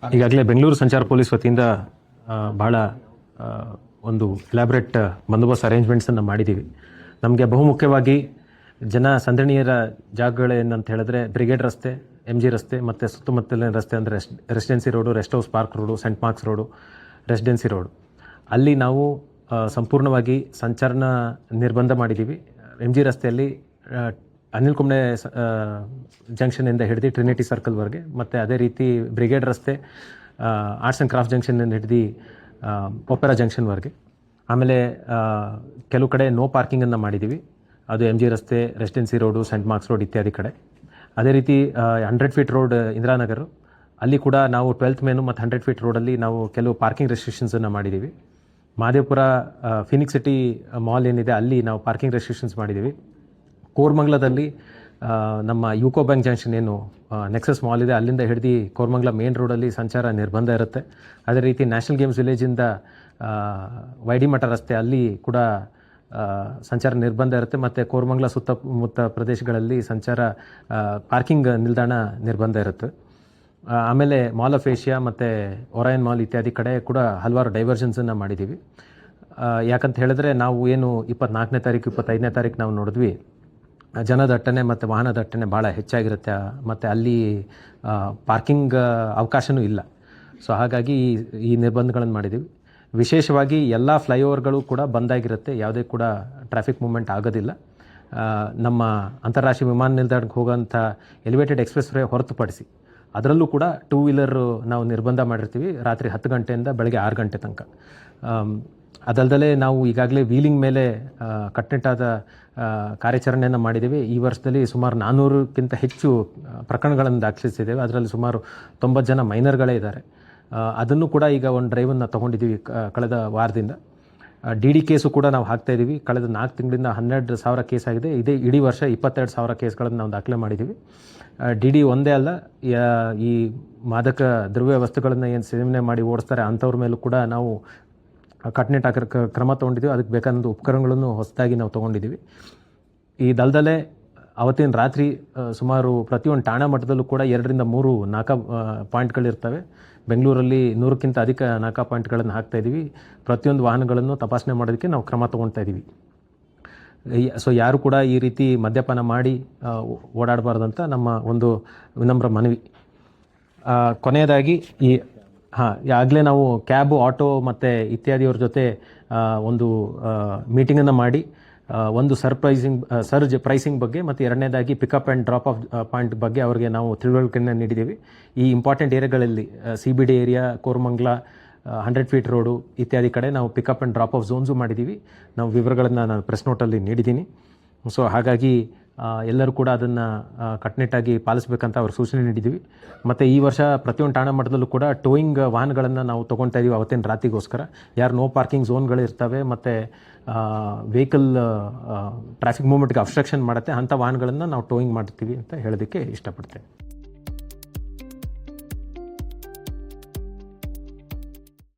ಈಗಾಗಲೇ ಬೆಂಗಳೂರು ಸಂಚಾರ ಪೊಲೀಸ್ ವತಿಯಿಂದ ಭಾಳ ಒಂದು ಎಲಾಬ್ರೇಟ್ ಬಂದೋಬಸ್ತ್ ಅರೇಂಜ್ಮೆಂಟ್ಸನ್ನು ಮಾಡಿದ್ದೀವಿ. ನಮಗೆ ಬಹುಮುಖ್ಯವಾಗಿ ಜನ ಸಂದಣಿಯರ ಜಾಗಗಳೇನಂತ ಹೇಳಿದ್ರೆ ಬ್ರಿಗೇಡ್ ರಸ್ತೆ, MG ರಸ್ತೆ ಮತ್ತು ಸುತ್ತಮುತ್ತಲಿನ ರಸ್ತೆ ಅಂದರೆ Residency Road, Rest House Park Road, Saint Marks Road, Residency Road ಅಲ್ಲಿ ನಾವು ಸಂಪೂರ್ಣವಾಗಿ ಸಂಚಾರನ ನಿರ್ಬಂಧ ಮಾಡಿದ್ದೀವಿ. MG ರಸ್ತೆಯಲ್ಲಿ ಅನಿಲ್ ಕುಂಬ್ಳೆ ಜಂಕ್ಷನಿಂದ ಹಿಡಿದು ಟ್ರಿನಿಟಿ ಸರ್ಕಲ್ವರೆಗೆ, ಮತ್ತು ಅದೇ ರೀತಿ ಬ್ರಿಗೇಡ್ ರಸ್ತೆ ಆರ್ಟ್ಸ್ ಆ್ಯಂಡ್ ಕ್ರಾಫ್ಟ್ ಜಂಕ್ಷನಿಂದ ಹಿಡಿದು ಒಪೆರಾ ಜಂಕ್ಷನ್ವರೆಗೆ. ಆಮೇಲೆ ಕೆಲವು ಕಡೆ ನೋ ಪಾರ್ಕಿಂಗನ್ನು ಮಾಡಿದ್ದೀವಿ, ಅದು MG ರಸ್ತೆ, Residency Road, Saint Marks Road ಇತ್ಯಾದಿ ಕಡೆ. ಅದೇ ರೀತಿ 100 ಫೀಟ್ ರೋಡ್ ಇಂದಿರಾನಗರ ಅಲ್ಲಿ ಕೂಡ ನಾವು 12th ಮೇನು ಮತ್ತು 100 ಫೀಟ್ ರೋಡಲ್ಲಿ ನಾವು ಕೆಲವು ಪಾರ್ಕಿಂಗ್ ರೆಸ್ಟ್ರಿಕ್ಷನ್ಸನ್ನು ಮಾಡಿದ್ದೀವಿ. ಮಹದೇವಪುರ ಫಿನಿಕ್ಸ್ ಸಿಟಿ ಮಾಲ್ ಏನಿದೆ ಅಲ್ಲಿ ನಾವು ಪಾರ್ಕಿಂಗ್ ರೆಸ್ಟ್ರಿಕ್ಷನ್ಸ್ ಮಾಡಿದ್ದೀವಿ. ಕೋರಮಂಗಲದಲ್ಲಿ ನಮ್ಮ ಯುಕೋ ಬ್ಯಾಂಕ್ ಜಂಕ್ಷನ್ ಏನು ನೆಕ್ಸಸ್ ಮಾಲ್ ಇದೆ ಅಲ್ಲಿಂದ ಹಿಡಿದು ಕೋರಮಂಗಲ ಮೇನ್ ರೋಡಲ್ಲಿ ಸಂಚಾರ ನಿರ್ಬಂಧ ಇರುತ್ತೆ. ಅದೇ ರೀತಿ ನ್ಯಾಷನಲ್ ಗೇಮ್ಸ್ ವಿಲೇಜಿಂದ ವೈಡಿ ಮಠ ರಸ್ತೆ ಅಲ್ಲಿ ಕೂಡ ಸಂಚಾರ ನಿರ್ಬಂಧ ಇರುತ್ತೆ. ಮತ್ತು ಕೋರಮಂಗಲ ಸುತ್ತಮುತ್ತ ಪ್ರದೇಶಗಳಲ್ಲಿ ಸಂಚಾರ ಪಾರ್ಕಿಂಗ್ ನಿಲ್ದಾಣ ನಿರ್ಬಂಧ ಇರುತ್ತೆ. ಆಮೇಲೆ ಮಾಲ್ ಆಫ್ ಏಷ್ಯಾ ಮತ್ತು ಒರಾಯನ್ ಮಾಲ್ ಇತ್ಯಾದಿ ಕಡೆ ಕೂಡ ಹಲವಾರು ಡೈವರ್ಷನ್ಸನ್ನು ಮಾಡಿದ್ದೀವಿ. ಯಾಕಂತ ಹೇಳಿದ್ರೆ ನಾವು ಏನು 24ನೇ ತಾರೀಕು 25ನೇ ತಾರೀಕು ನಾವು ನೋಡಿದ್ವಿ, ಜನದಟ್ಟಣೆ ಮತ್ತು ವಾಹನ ದಟ್ಟಣೆ ಭಾಳ ಹೆಚ್ಚಾಗಿರುತ್ತೆ, ಮತ್ತು ಅಲ್ಲಿ ಪಾರ್ಕಿಂಗ್ ಅವಕಾಶವೂ ಇಲ್ಲ. ಸೊ ಹಾಗಾಗಿ ಈ ನಿರ್ಬಂಧಗಳನ್ನು ಮಾಡಿದ್ದೀವಿ. ವಿಶೇಷವಾಗಿ ಎಲ್ಲ ಫ್ಲೈಓವರ್ಗಳು ಕೂಡ ಬಂದಾಗಿರುತ್ತೆ, ಯಾವುದೇ ಕೂಡ ಟ್ರಾಫಿಕ್ ಮೂವ್ಮೆಂಟ್ ಆಗೋದಿಲ್ಲ. ನಮ್ಮ ಅಂತಾರಾಷ್ಟ್ರೀಯ ವಿಮಾನ ನಿಲ್ದಾಣಕ್ಕೆ ಹೋಗೋಂಥ ಎಲಿವೇಟೆಡ್ ಎಕ್ಸ್ಪ್ರೆಸ್ ವೇ ಹೊರತುಪಡಿಸಿ ಅದರಲ್ಲೂ ಕೂಡ 2 ವೀಲರ್ ನಾವು ನಿರ್ಬಂಧ ಮಾಡಿರ್ತೀವಿ ರಾತ್ರಿ 10 ಗಂಟೆಯಿಂದ ಬೆಳಗ್ಗೆ 6 ಗಂಟೆ ತನಕ. ಅದಲ್ಲದೆ ನಾವು ಈಗಾಗಲೇ ವೀಲಿಂಗ್ ಮೇಲೆ ಕಟ್ಟುನಿಟ್ಟಾದ ಕಾರ್ಯಾಚರಣೆಯನ್ನು ಮಾಡಿದ್ದೀವಿ. ಈ ವರ್ಷದಲ್ಲಿ ಸುಮಾರು 400ಕ್ಕಿಂತ ಹೆಚ್ಚು ಪ್ರಕರಣಗಳನ್ನು ದಾಖಲಿಸಿದ್ದೇವೆ. ಅದರಲ್ಲಿ ಸುಮಾರು 90 ಜನ ಮೈನರ್ಗಳೇ ಇದ್ದಾರೆ. ಅದನ್ನು ಕೂಡ ಈಗ ಒಂದು ಡ್ರೈವನ್ನು ತೊಗೊಂಡಿದ್ದೀವಿ ಕಳೆದ ವಾರದಿಂದ. DD ಕೇಸು ಕೂಡ ನಾವು ಹಾಕ್ತಾಯಿದ್ದೀವಿ. ಕಳೆದ 4 ತಿಂಗಳಿಂದ 12,000 ಕೇಸ್ ಆಗಿದೆ. ಇದೇ ಇಡೀ ವರ್ಷ 22,000 ಕೇಸ್ಗಳನ್ನು ನಾವು ದಾಖಲೆ ಮಾಡಿದ್ದೀವಿ. DD ಒಂದೇ ಅಲ್ಲ, ಈ ಮಾದಕ ದ್ರವ್ಯ ವಸ್ತುಗಳನ್ನು ಏನು ಸೇವನೆ ಮಾಡಿ ಓಡಿಸ್ತಾರೆ ಅಂಥವ್ರ ಮೇಲೂ ಕೂಡ ನಾವು ಕಟ್ಟುನಿಟ್ಟಾಗಿ ಕ್ರಮ ತೊಗೊಂಡಿದ್ದೀವಿ. ಅದಕ್ಕೆ ಬೇಕಾದಂಥ ಉಪಕರಣಗಳನ್ನು ಹೊಸದಾಗಿ ನಾವು ತೊಗೊಂಡಿದ್ದೀವಿ. ಈ ದಳದಲ್ಲೇ ಅವತ್ತಿನ ರಾತ್ರಿ ಸುಮಾರು ಪ್ರತಿಯೊಂದು ಠಾಣಾ ಮಟ್ಟದಲ್ಲೂ ಕೂಡ 2 ರಿಂದ 3 ನಾಕಾ ಪಾಯಿಂಟ್ಗಳಿರ್ತವೆ. ಬೆಂಗಳೂರಲ್ಲಿ 100ಕ್ಕಿಂತ ಅಧಿಕ ನಾಕಾ ಪಾಯಿಂಟ್ಗಳನ್ನು ಹಾಕ್ತಾಯಿದ್ದೀವಿ. ಪ್ರತಿಯೊಂದು ವಾಹನಗಳನ್ನು ತಪಾಸಣೆ ಮಾಡೋದಕ್ಕೆ ನಾವು ಕ್ರಮ ತೊಗೊಳ್ತಾ ಇದ್ದೀವಿ. ಸೊ ಯಾರು ಕೂಡ ಈ ರೀತಿ ಮದ್ಯಪಾನ ಮಾಡಿ ಓಡಾಡಬಾರ್ದಂತ ನಮ್ಮ ಒಂದು ವಿನಮ್ರ ಮನವಿ. ಕೊನೆಯದಾಗಿ ಆಗಲೇ ನಾವು ಕ್ಯಾಬು, ಆಟೋ ಮತ್ತು ಇತ್ಯಾದಿಯವ್ರ ಜೊತೆ ಒಂದು ಮೀಟಿಂಗನ್ನು ಮಾಡಿ ಒಂದು ಸರ್ಜ್ ಪ್ರೈಸಿಂಗ್ ಬಗ್ಗೆ ಮತ್ತು ಎರಡನೇದಾಗಿ pickup and drop off point ಬಗ್ಗೆ ಅವರಿಗೆ ನಾವು ತಿಳುವಳಿಕೆಯನ್ನು ನೀಡಿದ್ದೀವಿ. ಈ ಇಂಪಾರ್ಟೆಂಟ್ ಏರಿಯಾಗಳಲ್ಲಿ CBD area, Koramangala, 100 feet road ಇತ್ಯಾದಿ ಕಡೆ ನಾವು pickup and drop off zones ಮಾಡಿದ್ದೀವಿ. ನಾವು ವಿವರಗಳನ್ನು ನಾನು ಪ್ರೆಸ್ ನೋಟಲ್ಲಿ ನೀಡಿದ್ದೀನಿ. ಸೊ ಹಾಗಾಗಿ ಎಲ್ಲರೂ ಕೂಡ ಅದನ್ನು ಕಟ್ಟುನಿಟ್ಟಾಗಿ ಪಾಲಿಸಬೇಕಂತ ಅವ್ರ ಸೂಚನೆ ನೀಡಿದ್ದೀವಿ. ಮತ್ತು ಈ ವರ್ಷ ಪ್ರತಿಯೊಂದು ಠಾಣಾ ಮಟ್ಟದಲ್ಲೂ ಕೂಡ ಟೋಯಿಂಗ್ ವಾಹನಗಳನ್ನು ನಾವು ತೊಗೊಳ್ತಾ ಇದ್ದೀವಿ ಅವತ್ತಿನ ರಾತ್ರಿಗೋಸ್ಕರ. ಯಾರು ನೋ ಪಾರ್ಕಿಂಗ್ ಝೋನ್ಗಳಿರ್ತವೆ ಮತ್ತು ವೆಹಿಕಲ್ ಟ್ರಾಫಿಕ್ ಮೂವ್ಮೆಂಟ್ಗೆ ಅಬ್ಸ್ಟ್ರಕ್ಷನ್ ಮಾಡುತ್ತೆ ಅಂಥ ವಾಹನಗಳನ್ನು ನಾವು ಟೋಯಿಂಗ್ ಮಾಡ್ತೀವಿ ಅಂತ ಹೇಳೋದಕ್ಕೆ ಇಷ್ಟಪಡ್ತೇನೆ.